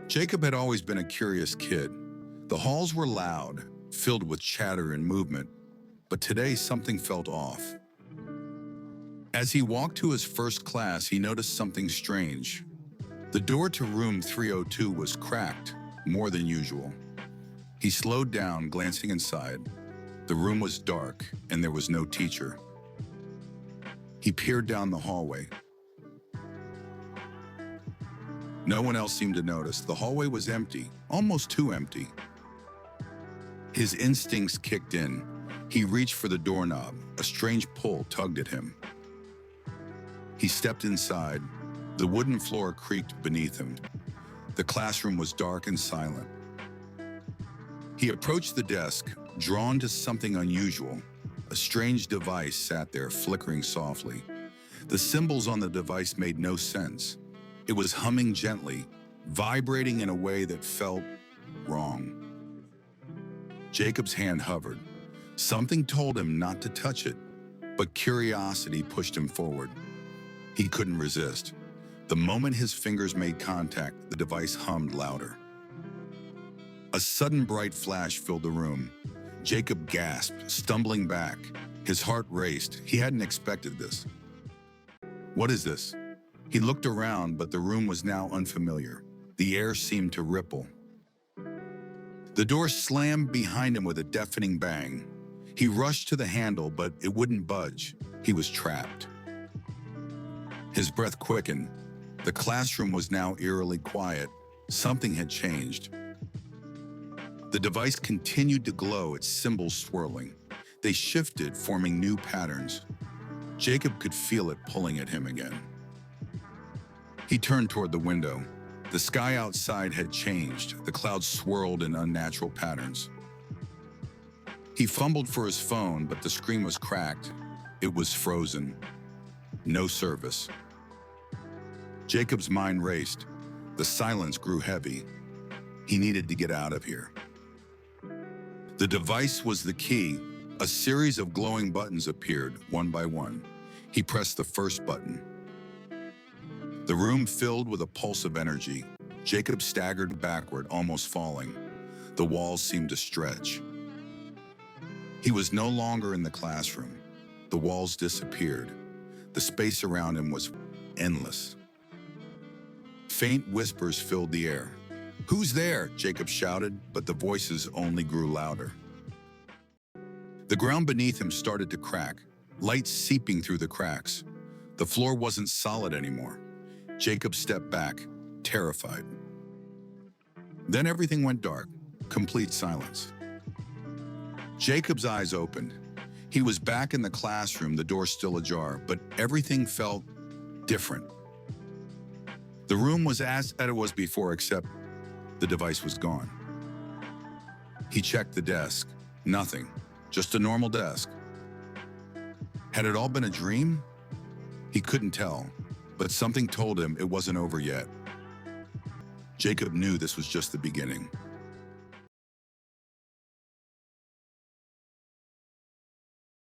Jacob had always been a curious kid. The halls were loud, filled with chatter and movement, but today something felt off. As he walked to his first class, he noticed something strange. The door to room 302 was cracked, more than usual. He slowed down, glancing inside. The room was dark, and there was no teacher. He peered down the hallway. No one else seemed to notice. The hallway was empty, almost too empty. His instincts kicked in. He reached for the doorknob. A strange pull tugged at him. He stepped inside. The wooden floor creaked beneath him. The classroom was dark and silent. He approached the desk, drawn to something unusual. A strange device sat there, flickering softly. The symbols on the device made no sense. It was humming gently, vibrating in a way that felt wrong. Jacob's hand hovered. Something told him not to touch it, but curiosity pushed him forward. He couldn't resist. The moment his fingers made contact, the device hummed louder. A sudden bright flash filled the room. Jacob gasped, stumbling back. His heart raced. He hadn't expected this. What is this? He looked around, but the room was now unfamiliar. The air seemed to ripple. The door slammed behind him with a deafening bang. He rushed to the handle, but it wouldn't budge. He was trapped. His breath quickened. The classroom was now eerily quiet. Something had changed. The device continued to glow, its symbols swirling. They shifted, forming new patterns. Jacob could feel it pulling at him again. He turned toward the window. The sky outside had changed. The clouds swirled in unnatural patterns. He fumbled for his phone, but the screen was cracked. It was frozen. No service. Jacob's mind raced. The silence grew heavy. He needed to get out of here. The device was the key. A series of glowing buttons appeared, one by one. He pressed the first button. The room filled with a pulse of energy. Jacob staggered backward, almost falling. The walls seemed to stretch. He was no longer in the classroom. The walls disappeared. The space around him was endless. Faint whispers filled the air. "Who's there?" Jacob shouted, but the voices only grew louder. The ground beneath him started to crack, light seeping through the cracks. The floor wasn't solid anymore. Jacob stepped back, terrified. Then everything went dark, complete silence. Jacob's eyes opened. He was back in the classroom, the door still ajar, but everything felt different. The room was as it was before, except the device was gone. He checked the desk. Nothing. Just a normal desk. Had it all been a dream? He couldn't tell, but something told him it wasn't over yet. Jacob knew this was just the beginning.